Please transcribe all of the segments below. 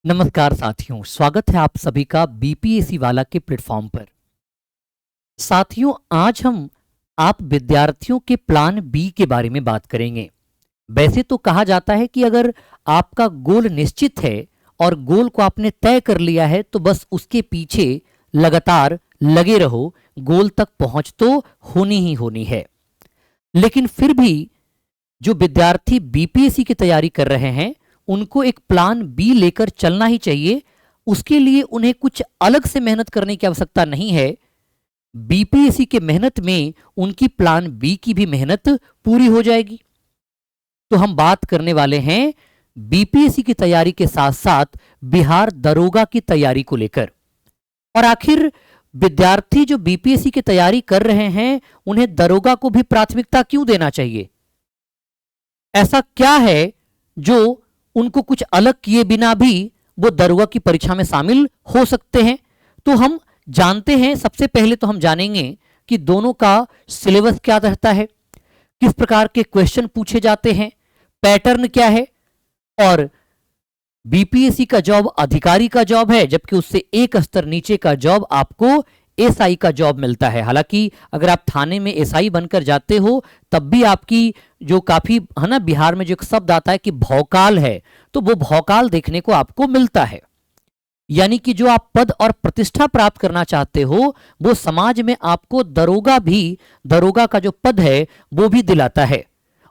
नमस्कार साथियों, स्वागत है आप सभी का बीपीएससी वाला के प्लेटफॉर्म पर। साथियों, आज हम आप विद्यार्थियों के प्लान बी के बारे में बात करेंगे। वैसे तो कहा जाता है कि अगर आपका गोल निश्चित है और गोल को आपने तय कर लिया है तो बस उसके पीछे लगातार लगे रहो, गोल तक पहुंच तो होनी ही होनी है। लेकिन फिर भी जो विद्यार्थी बीपीएससी की तैयारी कर रहे हैं उनको एक प्लान बी लेकर चलना ही चाहिए। उसके लिए उन्हें कुछ अलग से मेहनत करने की आवश्यकता नहीं है। बीपीएससी के मेहनत में उनकी प्लान बी की भी मेहनत पूरी हो जाएगी। तो हम बात करने वाले हैं बीपीएससी की तैयारी के साथ साथ बिहार दरोगा की तैयारी को लेकर। और आखिर विद्यार्थी जो बीपीएससी की तैयारी कर रहे हैं उन्हें दरोगा को भी प्राथमिकता क्यों देना चाहिए? ऐसा क्या है जो उनको कुछ अलग किए बिना भी वो दरोगा की परीक्षा में शामिल हो सकते हैं? तो हम जानते हैं। सबसे पहले तो हम जानेंगे कि दोनों का सिलेबस क्या रहता है, किस प्रकार के क्वेश्चन पूछे जाते हैं, पैटर्न क्या है। और बीपीएससी का जॉब अधिकारी का जॉब है, जबकि उससे एक स्तर नीचे का जॉब आपको एसआई का जॉब मिलता है। हालांकि अगर आप थाने में एसआई बनकर जाते हो तब भी आपकी जो काफी है ना, बिहार में जो एक शब्द आता है कि भौकाल है, तो वो भौकाल देखने को आपको मिलता है। यानी कि जो आप पद और प्रतिष्ठा प्राप्त करना चाहते हो वो समाज में आपको दरोगा का जो पद है वो भी दिलाता है।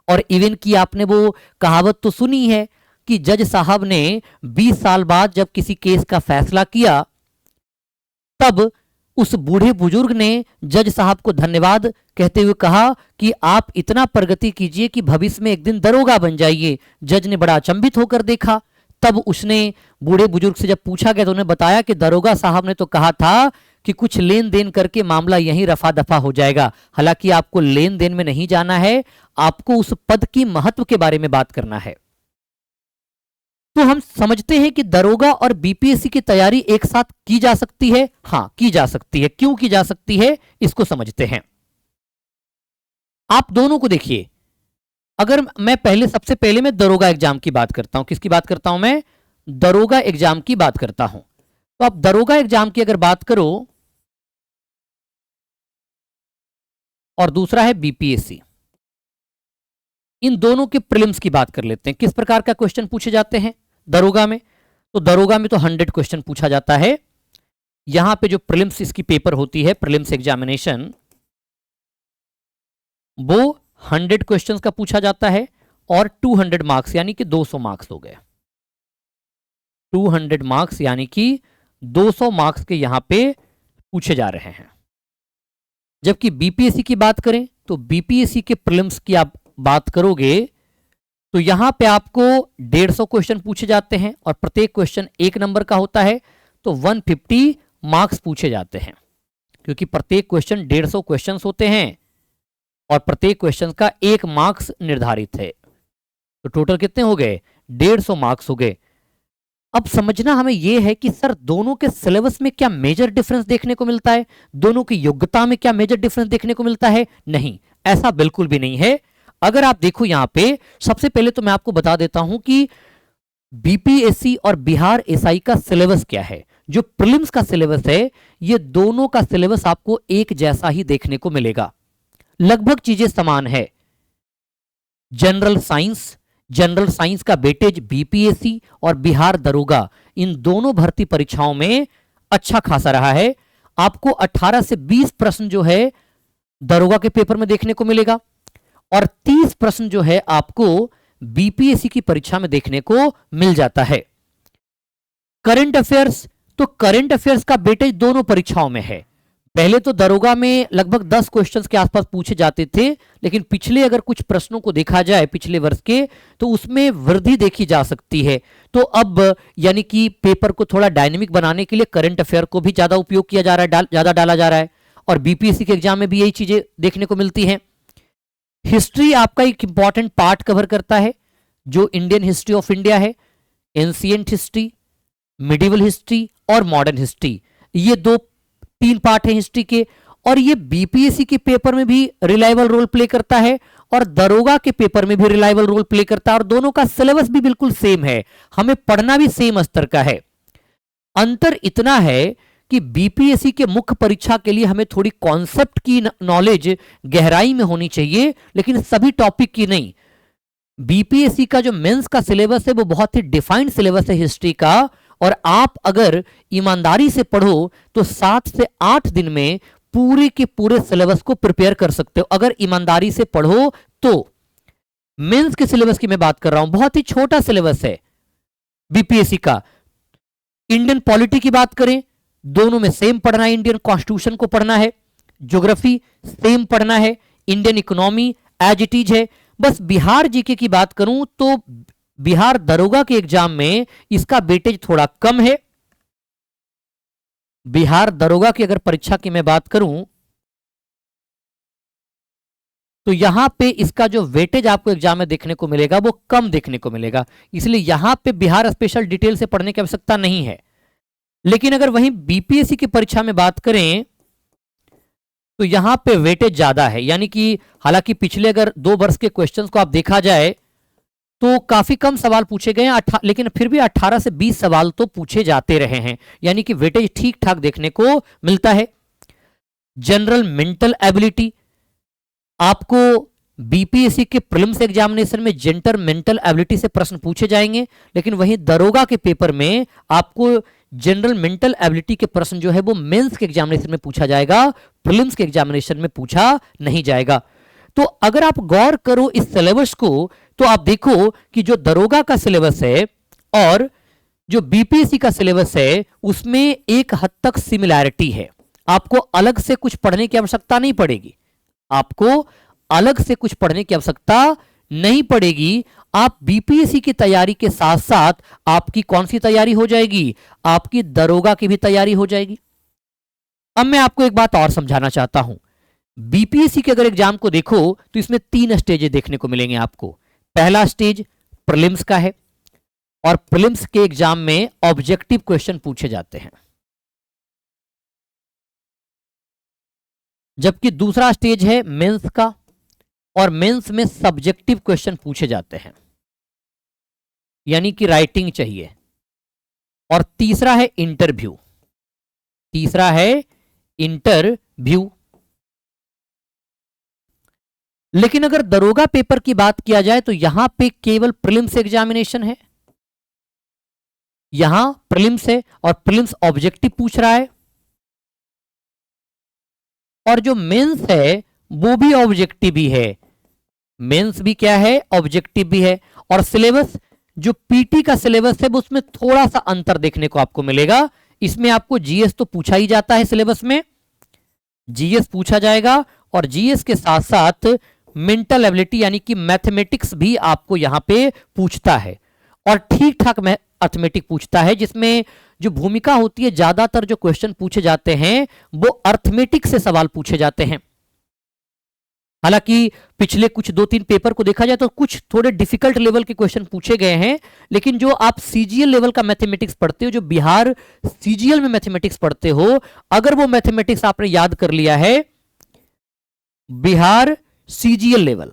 और इवन की आपने वो कहावत तो सुनी है कि जज साहब ने 20 साल बाद जब किसी केस का फैसला किया तब उस बूढ़े बुजुर्ग ने जज साहब को धन्यवाद कहते हुए कहा कि आप इतना प्रगति कीजिए कि भविष्य में एक दिन दरोगा बन जाइए। जज ने बड़ा अचंभित होकर देखा। तब उसने बूढ़े बुजुर्ग से जब पूछा गया तो उन्हें बताया कि दरोगा साहब ने तो कहा था कि कुछ लेन देन करके मामला यहीं रफा दफा हो जाएगा। हालांकि आपको लेन देन में नहीं जाना है, आपको उस पद की महत्व के बारे में बात करना है। तो हम समझते हैं कि दरोगा और बीपीएससी की तैयारी एक साथ की जा सकती है। हां, की जा सकती है। क्यों की जा सकती है इसको समझते हैं। आप दोनों को देखिए, अगर मैं सबसे पहले मैं दरोगा एग्जाम की बात करता हूं। किसकी बात करता हूं? मैं दरोगा एग्जाम की बात करता हूं। तो आप दरोगा एग्जाम की अगर बात करो और दूसरा है बीपीएससी, इन दोनों के प्रीलिम्स की बात कर लेते हैं। किस प्रकार का क्वेश्चन पूछे जाते हैं दरोगा में? तो दरोगा में तो 100 क्वेश्चन पूछा जाता है। यहां पे जो प्रीलिम्स इसकी पेपर होती है, प्रीलिम्स एग्जामिनेशन, वो 100 क्वेश्चंस का पूछा जाता है और 200 मार्क्स यानी कि 200 मार्क्स हो गए। 200 मार्क्स यानी कि 200 मार्क्स के यहां पे पूछे जा रहे हैं। जबकि बीपीएससी की बात करें तो बीपीएससी के प्रीलिम्स की आप बात करोगे तो यहां पे आपको 150 क्वेश्चन पूछे जाते हैं और प्रत्येक क्वेश्चन 1 नंबर का होता है। तो 150 मार्क्स पूछे जाते हैं, क्योंकि प्रत्येक क्वेश्चन 150 क्वेश्चन होते हैं और प्रत्येक क्वेश्चन का 1 मार्क्स निर्धारित है। तो टोटल कितने हो गए? 150 मार्क्स हो गए। अब समझना हमें यह है कि सर दोनों के सिलेबस में क्या मेजर डिफरेंस देखने को मिलता है? दोनों की योग्यता में क्या मेजर डिफरेंस देखने को मिलता है? नहीं, ऐसा बिल्कुल भी नहीं है। अगर आप देखो यहां पे, सबसे पहले तो मैं आपको बता देता हूं कि बीपीएससी और बिहार एसआई का सिलेबस क्या है। जो प्रीलिम्स का सिलेबस है, ये दोनों का सिलेबस आपको एक जैसा ही देखने को मिलेगा। लगभग चीजें समान है। जनरल साइंस का वेटेज बीपीएससी और बिहार दरोगा, इन दोनों भर्ती परीक्षाओं में अच्छा खासा रहा है। आपको 18 से 20 प्रश्न जो है दरोगा के पेपर में देखने को मिलेगा और 30 प्रश्न जो है आपको बीपीएससी की परीक्षा में देखने को मिल जाता है। करंट अफेयर्स, तो करंट अफेयर्स का वेटेज दोनों परीक्षाओं में है। पहले तो दरोगा में लगभग 10 क्वेश्चंस के आसपास पूछे जाते थे, लेकिन पिछले अगर कुछ प्रश्नों को देखा जाए पिछले वर्ष के, तो उसमें वृद्धि देखी जा सकती है। तो अब यानी कि पेपर को थोड़ा डायनेमिक बनाने के लिए करंट अफेयर को भी ज्यादा उपयोग किया जा रहा है, ज्यादा डाला जा रहा है। और बीपीएससी के एग्जाम में भी यही चीजें देखने को मिलती हैं। हिस्ट्री आपका एक इंपॉर्टेंट पार्ट कवर करता है, जो इंडियन हिस्ट्री ऑफ इंडिया है, एंशिएंट हिस्ट्री, मिडिवल हिस्ट्री और मॉडर्न हिस्ट्री। ये 3 पार्ट हैं हिस्ट्री के। और ये बीपीएससी के पेपर में भी रिलायबल रोल प्ले करता है और दरोगा के पेपर में भी रिलायबल रोल प्ले करता है, और दोनों का सिलेबस भी बिल्कुल सेम है, हमें पढ़ना भी सेम स्तर का है। अंतर इतना है कि बीपीएससी के मुख्य परीक्षा के लिए हमें थोड़ी कॉन्सेप्ट की नॉलेज गहराई में होनी चाहिए, लेकिन सभी टॉपिक की नहीं। बीपीएससी का जो मेंस का सिलेबस है वो बहुत ही डिफाइंड सिलेबस है हिस्ट्री का, और आप अगर ईमानदारी से पढ़ो तो 7 से 8 दिन में पूरे के पूरे सिलेबस को प्रिपेयर कर सकते हो, अगर ईमानदारी से पढ़ो तो। मेंस के सिलेबस की मैं बात कर रहा हूं, बहुत ही छोटा सिलेबस है बीपीएससी का। इंडियन पॉलिटी की बात करें, दोनों में सेम पढ़ना है, इंडियन कॉन्स्टिट्यूशन को पढ़ना है, ज्योग्राफी सेम पढ़ना है, Indian economy as it is है। बस बिहार जीके की बात करूं तो बिहार दरोगा के एग्जाम में इसका वेटेज थोड़ा कम है। बिहार दरोगा की अगर परीक्षा की मैं बात करूं तो यहां पे इसका जो वेटेज आपको एग्जाम में देखने को मिलेगा वो कम देखने को मिलेगा, इसलिए यहां पे बिहार स्पेशल डिटेल से पढ़ने की आवश्यकता नहीं है। लेकिन अगर वहीं बीपीएससी की परीक्षा में बात करें तो यहां पे वेटेज ज्यादा है, यानी कि हालांकि पिछले अगर 2 वर्ष के क्वेश्चंस को आप देखा जाए तो काफी कम सवाल पूछे गए हैं, लेकिन फिर भी 18 से 20 सवाल तो पूछे जाते रहे हैं, यानी कि वेटेज ठीक ठाक देखने को मिलता है। जनरल मेंटल एबिलिटी, आपको बीपीएससी के प्रीलिम्स एग्जामिनेशन में जनरल मेंटल एबिलिटी से प्रश्न पूछे जाएंगे, लेकिन वहीं दरोगा के पेपर में आपको जनरल मेंटल एबिलिटी के प्रश्न जो है वो मेंस के एग्जामिनेशन में पूछा जाएगा, प्रीलिम्स के एग्जामिनेशन में पूछा नहीं जाएगा। तो अगर आप गौर करो इस सिलेबस को तो आप देखो कि जो दरोगा का सिलेबस है और जो बीपीएससी का सिलेबस है उसमें एक हद तक सिमिलैरिटी है। आपको अलग से कुछ पढ़ने की आवश्यकता नहीं पड़ेगी, आपको अलग से कुछ पढ़ने की आवश्यकता नहीं पड़ेगी। आप बीपीएससी की तैयारी के साथ साथ आपकी कौन सी तैयारी हो जाएगी, आपकी दरोगा की भी तैयारी हो जाएगी। अब मैं आपको एक बात और समझाना चाहता हूं, बीपीएससी के अगर एग्जाम को देखो तो इसमें 3 स्टेज देखने को मिलेंगे आपको। पहला स्टेज प्रीलिम्स का है और प्रीलिम्स के एग्जाम में ऑब्जेक्टिव क्वेश्चन पूछे जाते हैं, जबकि दूसरा स्टेज है मेंस का और मेंस में सब्जेक्टिव क्वेश्चन पूछे जाते हैं, यानी कि राइटिंग चाहिए। और तीसरा है इंटरव्यू, तीसरा है इंटरव्यू। लेकिन अगर दरोगा पेपर की बात किया जाए तो यहां पे केवल प्रीलिम्स एग्जामिनेशन है, यहां प्रीलिम्स है और प्रीलिम्स ऑब्जेक्टिव पूछ रहा है, और जो मेंस है वो भी ऑब्जेक्टिव ही है। मेंस भी क्या है, ऑब्जेक्टिव भी है। और सिलेबस जो पीटी का सिलेबस है उसमें थोड़ा सा अंतर देखने को आपको मिलेगा। इसमें आपको जीएस तो पूछा ही जाता है, सिलेबस में जीएस पूछा जाएगा और जीएस के साथ साथ मेंटल एबिलिटी यानी कि मैथमेटिक्स भी आपको यहां पे पूछता है, और ठीक ठाक अर्थमेटिक पूछता है, जिसमें जो भूमिका होती है ज्यादातर जो क्वेश्चन पूछे जाते हैं वो अर्थमेटिक से सवाल पूछे जाते हैं। हालांकि पिछले कुछ 2-3 पेपर को देखा जाए तो कुछ थोड़े डिफिकल्ट लेवल के क्वेश्चन पूछे गए हैं, लेकिन जो आप सीजीएल लेवल का मैथमेटिक्स पढ़ते हो, जो बिहार सीजीएल में मैथमेटिक्स पढ़ते हो, अगर वो मैथमेटिक्स आपने याद कर लिया है बिहार सीजीएल लेवल,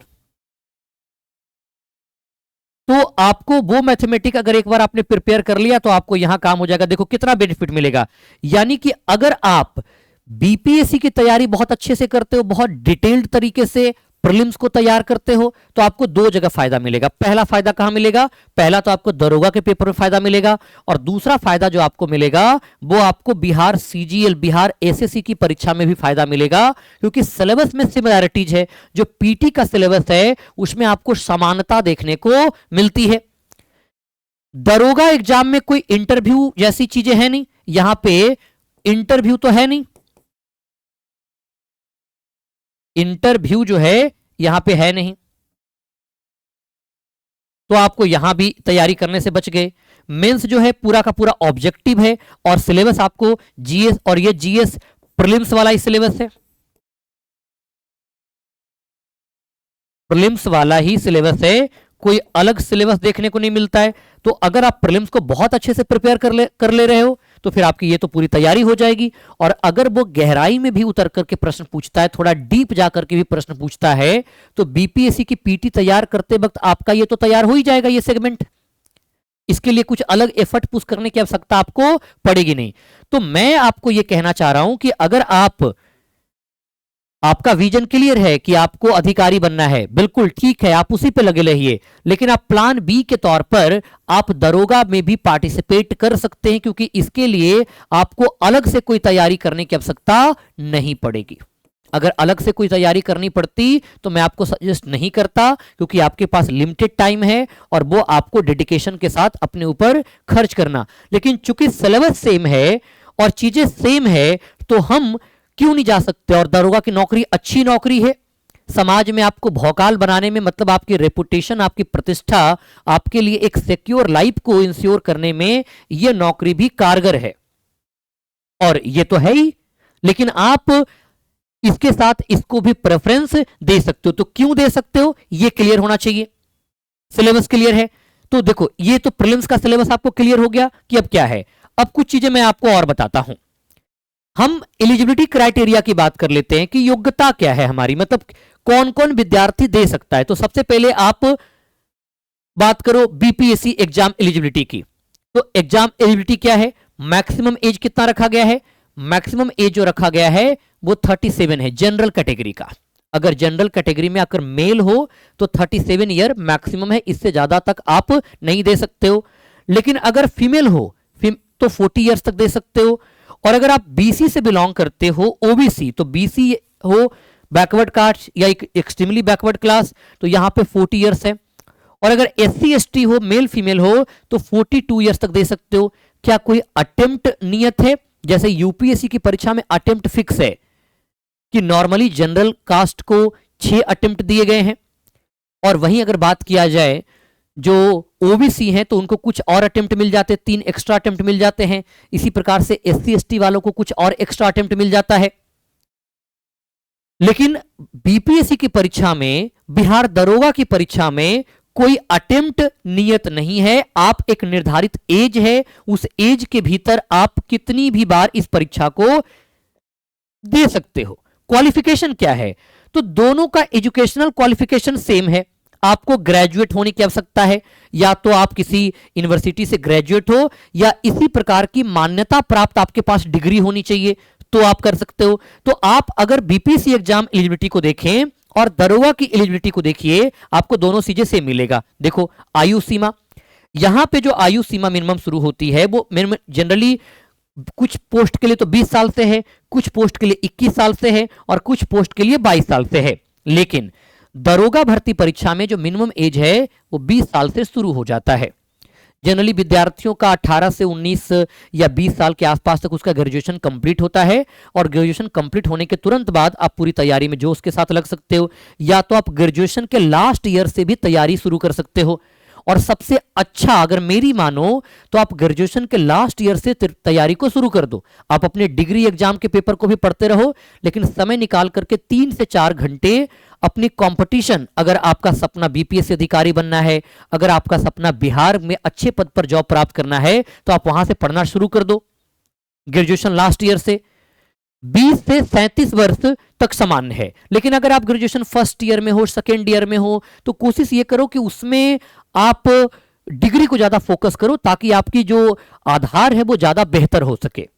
तो आपको वो मैथमेटिक्स अगर एक बार आपने प्रिपेयर कर लिया तो आपको यहां काम हो जाएगा। देखो कितना बेनिफिट मिलेगा, यानी कि अगर आप बीपीएससी की तैयारी बहुत अच्छे से करते हो, बहुत डिटेल्ड तरीके से प्रीलिम्स को तैयार करते हो, तो आपको 2 जगह फायदा मिलेगा। पहला फायदा कहां मिलेगा, पहला तो आपको दरोगा के पेपर में फायदा मिलेगा, और दूसरा फायदा जो आपको मिलेगा वो आपको बिहार सीजीएल, बिहार एसएससी की परीक्षा में भी फायदा मिलेगा, क्योंकि सिलेबस में सिमिलैरिटीज है। जो पीटी का सिलेबस है उसमें आपको समानता देखने को मिलती है। दरोगा एग्जाम में कोई इंटरव्यू जैसी चीजें है नहीं, यहां पे इंटरव्यू तो है नहीं, इंटरव्यू जो है यहां पे है नहीं, तो आपको यहां भी तैयारी करने से बच गए। मेंस जो है पूरा का पूरा ऑब्जेक्टिव है और सिलेबस आपको जीएस, और ये जीएस प्रीलिम्स वाला ही सिलेबस है, प्रीलिम्स वाला ही सिलेबस है, कोई अलग सिलेबस देखने को नहीं मिलता है। तो अगर आप प्रीलिम्स को बहुत अच्छे से प्रिपेयर कर ले रहे हो तो फिर आपकी ये तो पूरी तैयारी हो जाएगी। और अगर वो गहराई में भी उतर करके प्रश्न पूछता है, थोड़ा डीप जा करके भी प्रश्न पूछता है, तो बीपीएससी की पीटी तैयार करते वक्त आपका ये तो तैयार हो ही जाएगा ये सेगमेंट। इसके लिए कुछ अलग एफर्ट पुश करने की आवश्यकता आपको पड़ेगी नहीं। तो मैं आपको यह कहना चाह रहा हूं कि अगर आपका विजन क्लियर है कि आपको अधिकारी बनना है, बिल्कुल ठीक है, आप उसी पे लगे रहिए, लेकिन आप प्लान बी के तौर पर आप दरोगा में भी पार्टिसिपेट कर सकते हैं, क्योंकि इसके लिए आपको अलग से कोई तैयारी करने की आवश्यकता नहीं पड़ेगी। अगर अलग से कोई तैयारी करनी पड़ती तो मैं आपको सजेस्ट नहीं करता, क्योंकि आपके पास लिमिटेड टाइम है और वो आपको डेडिकेशन के साथ अपने ऊपर खर्च करना। लेकिन चूंकि सिलेबस सेम है और चीजें सेम है, तो हम क्यों नहीं जा सकते। और दरोगा की नौकरी अच्छी नौकरी है, समाज में आपको भौकाल बनाने में, मतलब आपकी रेपुटेशन, आपकी प्रतिष्ठा, आपके लिए एक सिक्योर लाइफ को इंश्योर करने में यह नौकरी भी कारगर है। और ये तो है ही, लेकिन आप इसके साथ इसको भी प्रेफरेंस दे सकते हो। तो क्यों दे सकते हो, ये क्लियर होना चाहिए। सिलेबस क्लियर है तो देखो, ये तो प्रीलिम्स का सिलेबस आपको क्लियर हो गया कि अब क्या है। अब कुछ चीजें मैं आपको और बताता हूं। हम एलिजिबिलिटी क्राइटेरिया की बात कर लेते हैं कि योग्यता क्या है हमारी, मतलब कौन कौन विद्यार्थी दे सकता है। तो सबसे पहले आप बात करो बीपीएससी एग्जाम एलिजिबिलिटी की। तो एग्जाम एलिजिबिलिटी क्या है, मैक्सिमम एज कितना रखा गया है, मैक्सिमम एज जो रखा गया है वो 37 है जनरल कैटेगरी का। अगर जनरल कैटेगरी में अगर मेल हो तो 37 ईयर मैक्सिमम है, इससे ज्यादा तक आप नहीं दे सकते हो। लेकिन अगर फीमेल हो तो 40 ईयर्स तक दे सकते हो। और अगर आप बीसी से बिलोंग करते हो, ओबीसी, तो बीसी हो बैकवर्ड कास्ट या एक्सट्रीमली बैकवर्ड क्लास, तो यहां पे 40 ईयर्स है। और अगर एससी एसटी हो, मेल फीमेल हो, तो 42 ईयर्स तक दे सकते हो। क्या कोई अटेम्प्ट नियत है, जैसे यूपीएससी की परीक्षा में अटेम्प्ट फिक्स है कि नॉर्मली जनरल कास्ट को 6 अटेम्प्ट दिए गए हैं, और वहीं अगर बात किया जाए जो ओबीसी हैं तो उनको कुछ और अटेम्प्ट मिल जाते हैं, 3 एक्स्ट्रा अटेम्प्ट मिल जाते हैं। इसी प्रकार से एससी एसटी वालों को कुछ और एक्स्ट्रा अटेम्प्ट मिल जाता है। लेकिन बीपीएससी की परीक्षा में, बिहार दरोगा की परीक्षा में कोई अटेम्प्ट नियत नहीं है। आप एक निर्धारित एज है, उस एज के भीतर आप कितनी भी बार इस परीक्षा को दे सकते हो। क्वालिफिकेशन क्या है, तो दोनों का एजुकेशनल क्वालिफिकेशन सेम है। आपको ग्रेजुएट होने की आवश्यकता है, या तो आप किसी यूनिवर्सिटी से ग्रेजुएट हो या इसी प्रकार की मान्यता प्राप्त आपके पास डिग्री होनी चाहिए, तो आप कर सकते हो। तो आप अगर बीपीएससी एग्जाम एलिजिबिलिटी को देखें और दरोगा की एलिजिबिलिटी को देखिए, आपको दोनों चीजें सेम मिलेगा। देखो आयु सीमा, यहां पे जो आयु सीमा मिनिमम शुरू होती है वो मिनिमम जनरली कुछ पोस्ट के लिए तो 20 साल से है, कुछ पोस्ट के लिए 21 साल से है, और कुछ पोस्ट के लिए 22 साल से है। लेकिन दरोगा भर्ती परीक्षा में जो मिनिमम एज है वो 20 साल से शुरू हो जाता है। जनरली विद्यार्थियों का 18 से 19 या 20 साल के आसपास तक उसका ग्रेजुएशन कंप्लीट होता है, और ग्रेजुएशन कंप्लीट होने के तुरंत बाद आप पूरी तैयारी में जोश के साथ लग सकते हो, या तो आप ग्रेजुएशन के लास्ट ईयर से भी तैयारी शुरू कर सकते हो। और सबसे अच्छा अगर मेरी मानो तो आप ग्रेजुएशन के लास्ट ईयर से तैयारी को शुरू कर दो। आप अपने डिग्री एग्जाम के पेपर को भी पढ़ते रहो, लेकिन समय निकाल करके 3 से 4 घंटे अपनी कंपटीशन, अगर आपका सपना बीपीएससी अधिकारी बनना है, अगर आपका सपना बिहार में अच्छे पद पर जॉब प्राप्त करना है, तो आप वहां से पढ़ना शुरू कर दो। ग्रेजुएशन लास्ट ईयर से 20 से 37 वर्ष तक सामान्य है। लेकिन अगर आप ग्रेजुएशन फर्स्ट ईयर में हो, सेकेंड ईयर में हो, तो कोशिश ये करो कि उसमें आप डिग्री को ज्यादा फोकस करो, ताकि आपकी जो आधार है वो ज्यादा बेहतर हो सके।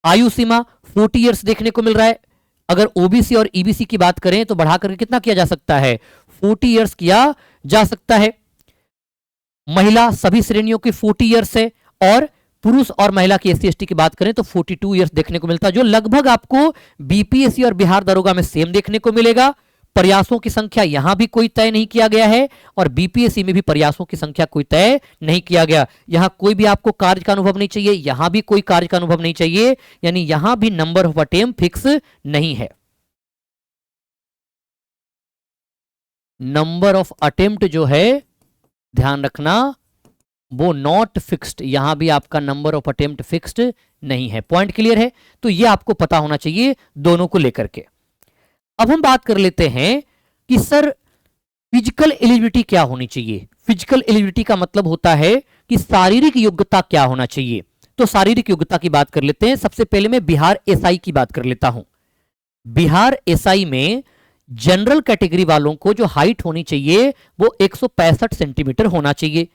आयु सीमा 40 ईयर्स देखने को मिल रहा है। अगर ओबीसी और ईबीसी की बात करें तो बढ़ा करके कितना किया जा सकता है, 40 ईयर्स किया जा सकता है। महिला सभी श्रेणियों की 40 ईयर्स है, और पुरुष और महिला की एससी एसटी की बात करें तो 42 ईयर्स देखने को मिलता है, जो लगभग आपको बीपीएससी और बिहार दरोगा में सेम देखने को मिलेगा। प्रयासों की संख्या यहां भी कोई तय नहीं किया गया है, और बीपीएससी में भी प्रयासों की संख्या कोई तय नहीं किया गया। यहां कोई भी आपको कार्य का अनुभव नहीं चाहिए, यहां भी कोई कार्य का अनुभव नहीं चाहिए, यानी यहां भी नंबर ऑफ अटेम्प्ट फिक्स नहीं है। नंबर ऑफ अटेम्प्ट जो है, ध्यान रखना, वो नॉट फिक्स्ड, यहां भी आपका नंबर ऑफ अटेम्प्ट फिक्स्ड नहीं है। पॉइंट क्लियर है, तो ये आपको पता होना चाहिए दोनों को लेकर के। अब हम बात कर लेते हैं कि सर फिजिकल एलिजिबिलिटी क्या होनी चाहिए। फिजिकल एलिजिबिलिटी का मतलब होता है कि शारीरिक योग्यता क्या होना चाहिए। तो शारीरिक योग्यता की बात कर लेते हैं। सबसे पहले मैं बिहार एसआई की बात कर लेता हूं। बिहार एसआई में जनरल कैटेगरी वालों को जो हाइट होनी चाहिए वो 165 सेंटीमीटर होना चाहिए,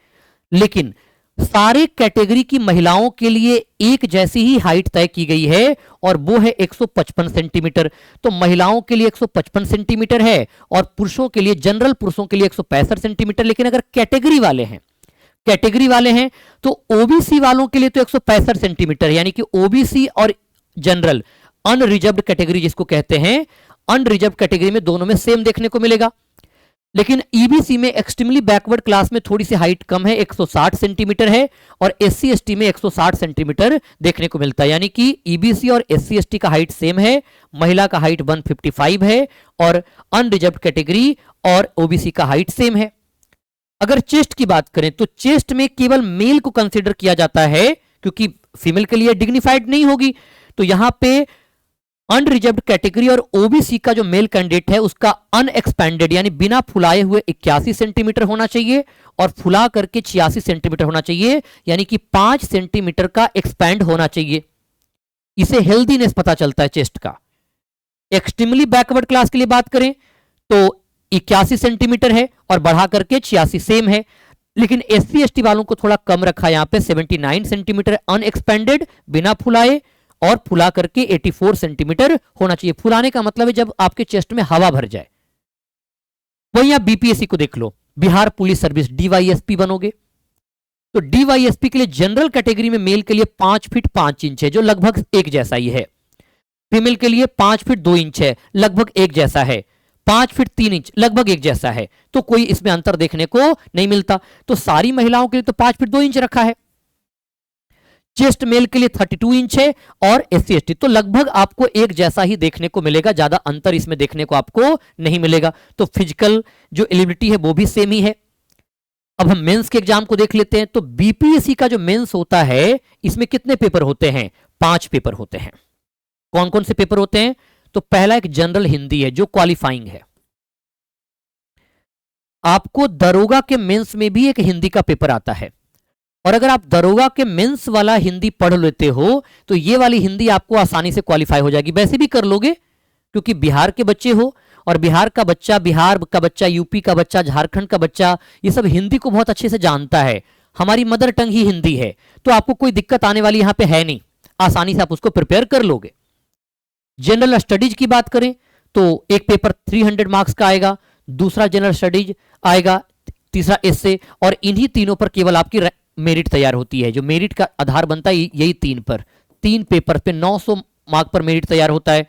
लेकिन सारे कैटेगरी की महिलाओं के लिए एक जैसी ही हाइट तय की गई है और वो है 155 सेंटीमीटर। तो महिलाओं के लिए 155 सेंटीमीटर है और पुरुषों के लिए, जनरल पुरुषों के लिए 165 सेंटीमीटर। लेकिन अगर कैटेगरी वाले हैं तो ओबीसी वालों के लिए तो 165 सेंटीमीटर, यानी कि ओबीसी और जनरल, अनरिजर्व्ड कैटेगरी जिसको कहते हैं, अनरिजर्व्ड कैटेगरी में दोनों में सेम देखने को मिलेगा। लेकिन ईबीसी में एक्सट्रीमली बैकवर्ड क्लास में थोड़ी सी हाइट कम है, 160 सेंटीमीटर है, और एससी एसटी में 160 सेंटीमीटर देखने को मिलता है। यानी कि ईबीसी और एससी एसटी का हाइट सेम है, महिला का हाइट 155 है और अनरिजर्व्ड कैटेगरी और ओबीसी का हाइट सेम है। अगर चेस्ट की बात करें तो चेस्ट में केवल मेल को कंसीडर किया जाता है, क्योंकि फीमेल के लिए डिग्निफाइड नहीं होगी। तो यहां पे अनरिजर्व्ड कैटेगरी और ओबीसी का जो मेल कैंडिडेट है उसका अनएक्सपैंडेड यानी बिना फुलाए हुए 81 सेंटीमीटर होना चाहिए और फुला करके 86 सेंटीमीटर होना चाहिए, यानी कि 5 सेंटीमीटर का एक्सपैंड होना चाहिए। इसे हेल्दीनेस पता चलता है चेस्ट का। एक्सट्रीमली बैकवर्ड क्लास के लिए बात करें तो 81 सेंटीमीटर है और बढ़ा करके 86 सेम है। लेकिन एससी एसटी वालों को थोड़ा कम रखा है, यहां पे 79 सेंटीमीटर अनएक्सपेंडेड बिना फुलाए, और फुला करके 84 सेंटीमीटर होना चाहिए। फुलाने का मतलब है जब आपके चेस्ट में हवा भर जाए। वहीं आप बीपीएससी को देख लो, बिहार पुलिस सर्विस, डीवाईएसपी बनोगे तो डीवाईएसपी के लिए जनरल कैटेगरी में मेल के लिए 5 फीट 5 इंच है, जो लगभग एक जैसा ही है। फीमेल के लिए 5 फीट 2 इंच है, लगभग एक जैसा है। 5 फीट 3 इंच लगभग एक जैसा है, तो कोई इसमें अंतर देखने को नहीं मिलता। तो सारी महिलाओं के लिए तो 5 फीट 2 इंच रखा है। चेस्ट मेल के लिए 32 इंच है और एससी एसटी तो लगभग आपको एक जैसा ही देखने को मिलेगा, ज्यादा अंतर इसमें देखने को आपको नहीं मिलेगा। तो फिजिकल जो एलिजिबिलिटी है वो भी सेम ही है। अब हम मेंस के एग्जाम को देख लेते हैं। तो बीपीएससी का जो मेंस होता है इसमें कितने पेपर होते हैं? 5 पेपर होते हैं। कौन कौन से पेपर होते हैं? तो पहला एक जनरल हिंदी है जो क्वालिफाइंग है। आपको दरोगा के मेंस में भी एक हिंदी का पेपर आता है, और अगर आप दरोगा के मेंस वाला हिंदी पढ़ लेते हो तो ये वाली हिंदी आपको आसानी से क्वालिफाई हो जाएगी। वैसे भी कर लोगे क्योंकि बिहार के बच्चे हो, और बिहार का बच्चा, यूपी का बच्चा, झारखंड का बच्चा, ये सब हिंदी को बहुत अच्छे से जानता है। हमारी मदर टंग ही हिंदी है, तो आपको कोई दिक्कत आने वाली यहां पे है नहीं, आसानी से आप उसको प्रिपेयर कर लोगे। जनरल स्टडीज की बात करें तो एक पेपर 300 मार्क्स का आएगा, दूसरा जनरल स्टडीज आएगा, तीसरा एस्से, और इन्हीं तीनों पर केवल आपकी मेरिट तैयार होती है। जो मेरिट का आधार बनता है यही तीन पेपर पे 900 मार्क पर मेरिट तैयार होता है।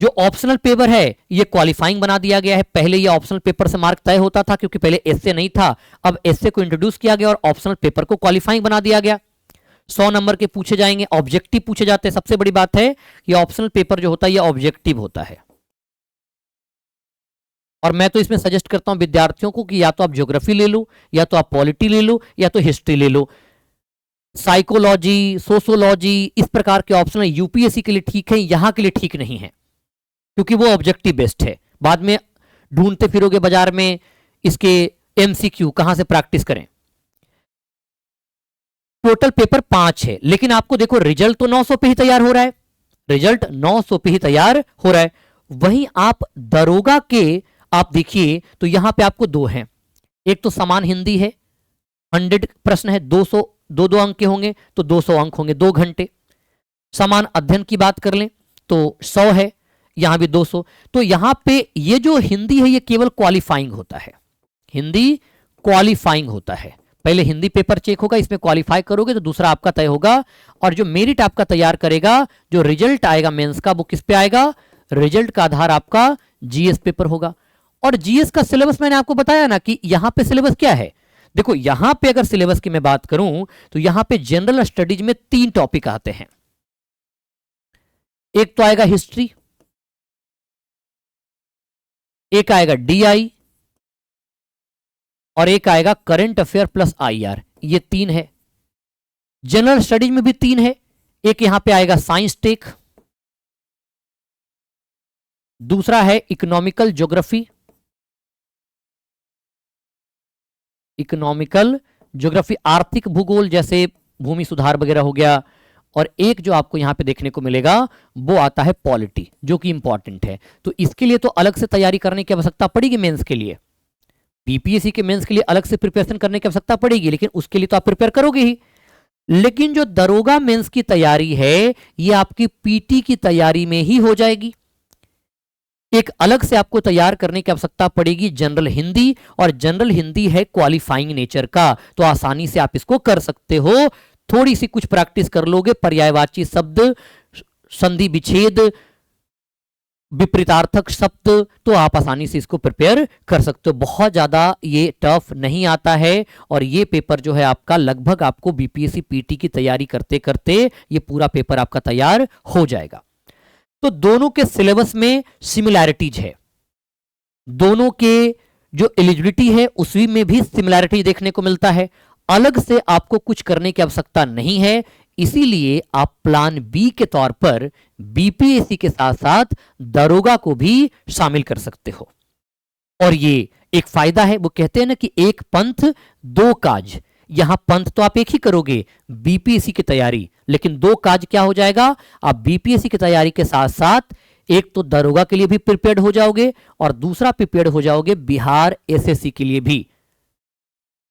जो ऑप्शनल पेपर है ये क्वालिफाइंग बना दिया गया है। पहले ये ऑप्शनल पेपर से मार्क तय होता था क्योंकि पहले एस्से नहीं था, अब एस्से को इंट्रोड्यूस किया गया और ऑप्शनल पेपर को क्वालिफाइंग बना दिया गया। 100 नंबर के पूछे जाएंगे, ऑब्जेक्टिव पूछे जाते हैं। सबसे बड़ी बात है ये ऑप्शनल पेपर जो होता है ये ऑब्जेक्टिव होता है। और मैं तो इसमें सजेस्ट करता हूं विद्यार्थियों को कि या तो आप ज्योग्राफी ले लो, या तो आप पॉलिटी ले लो, या तो हिस्ट्री ले लो। साइकोलॉजी, सोशोलॉजी, इस प्रकार के ऑप्शन यूपीएससी के लिए ठीक है, यहां के लिए ठीक नहीं है क्योंकि वो ऑब्जेक्टिव बेस्ड है। बाद में ढूंढते फिरोगे बाजार में इसके एमसीक्यू, कहां से प्रैक्टिस करें। टोटल पेपर 5 है, लेकिन आपको देखो रिजल्ट तो 900 पे ही तैयार हो रहा है, रिजल्ट 900 पे ही तैयार हो रहा है। वहीं आप दरोगा के आप देखिए तो यहां पे आपको 2 हैं। एक तो समान हिंदी है, 100 प्रश्न है, 200 दो अंक के होंगे तो 200 अंक होंगे, 2 घंटे। समान अध्ययन की बात कर लें तो 100 है, यहां भी 200। तो यहां पे ये जो हिंदी है ये केवल क्वालिफाइंग होता है, हिंदी क्वालिफाइंग होता है। पहले हिंदी पेपर चेक होगा, इसमें क्वालिफाई करोगे तो दूसरा आपका तय होगा। और जो मेरिट आपका तैयार करेगा, जो रिजल्ट आएगा मेंस का, वो किस पे आएगा? रिजल्ट का आधार आपका जीएस पेपर होगा। और जीएस का सिलेबस मैंने आपको बताया ना कि यहां पे सिलेबस क्या है। देखो यहां पे अगर सिलेबस की मैं बात करूं तो यहां पे जनरल स्टडीज में 3 टॉपिक आते हैं। एक तो आएगा हिस्ट्री, एक आएगा डीआई, और एक आएगा करंट अफेयर प्लस आईआर। ये 3 है। जनरल स्टडीज में भी 3 है। एक यहां पे आएगा साइंस टेक, दूसरा है इकोनॉमिकल ज्योग्राफी, इकोनॉमिकल ज्योग्राफी आर्थिक भूगोल, जैसे भूमि सुधार वगैरह हो गया, और एक जो आपको यहां पे देखने को मिलेगा वो आता है पॉलिटी, जो कि इंपॉर्टेंट है। तो इसके लिए तो अलग से तैयारी करने की आवश्यकता पड़ेगी मेंस के लिए, बीपीएससी के मेंस के लिए अलग से प्रिपरेशन करने की आवश्यकता पड़ेगी, लेकिन उसके लिए तो आप प्रिपेयर करोगे ही। लेकिन जो दरोगा मेंस की तैयारी है ये आपकी पीटी की तैयारी में ही हो जाएगी। एक अलग से आपको तैयार करने की आवश्यकता पड़ेगी जनरल हिंदी, और जनरल हिंदी है क्वालिफाइंग नेचर का, तो आसानी से आप इसको कर सकते हो। थोड़ी सी कुछ प्रैक्टिस कर लोगे, पर्यायवाची शब्द, संधि विच्छेद, विपरीतार्थक शब्द, तो आप आसानी से इसको प्रिपेयर कर सकते हो। बहुत ज्यादा ये टफ नहीं आता है, और ये पेपर जो है आपका लगभग आपको बीपीएससी पीटी की तैयारी करते करते ये पूरा पेपर आपका तैयार हो जाएगा। तो दोनों के सिलेबस में सिमिलैरिटीज है, दोनों के जो एलिजिबिलिटी है उसमें में भी सिमिलैरिटी देखने को मिलता है। अलग से आपको कुछ करने की आवश्यकता नहीं है, इसीलिए आप प्लान बी के तौर पर बीपीएससी के साथ साथ दरोगा को भी शामिल कर सकते हो। और ये एक फायदा है, वो कहते हैं ना कि एक पंथ दो काज। यहां पंथ तो आप एक ही करोगे बीपीएससी की तैयारी, लेकिन दो काज क्या हो जाएगा, आप बीपीएससी की तैयारी के साथ साथ एक तो दरोगा के लिए भी प्रिपेयर्ड हो जाओगे, और दूसरा प्रिपेयर्ड हो जाओगे बिहार एसएससी के लिए भी।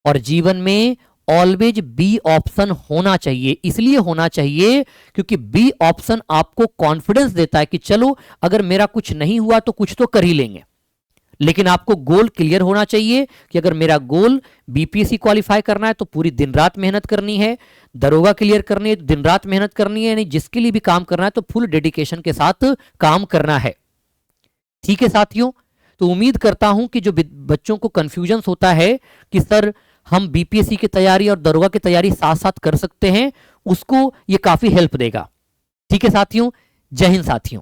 और जीवन में ऑलवेज बी ऑप्शन होना चाहिए, इसलिए होना चाहिए क्योंकि बी ऑप्शन आपको कॉन्फिडेंस देता है कि चलो अगर मेरा कुछ नहीं हुआ तो कुछ तो कर ही लेंगे। लेकिन आपको गोल क्लियर होना चाहिए कि अगर मेरा गोल बीपीएससी क्वालिफाई करना है तो पूरी दिन रात मेहनत करनी है, दरोगा क्लियर करनी है तो दिन रात मेहनत करनी है, यानी जिसके लिए भी काम करना है तो फुल डेडिकेशन के साथ काम करना है। ठीक है साथियों, तो उम्मीद करता हूं कि जो बच्चों को कंफ्यूजन होता है कि सर हम बीपीएससी की तैयारी और दरोगा की तैयारी साथ साथ कर सकते हैं, उसको ये काफी हेल्प देगा। ठीक है साथियों, जय हिंद साथियों।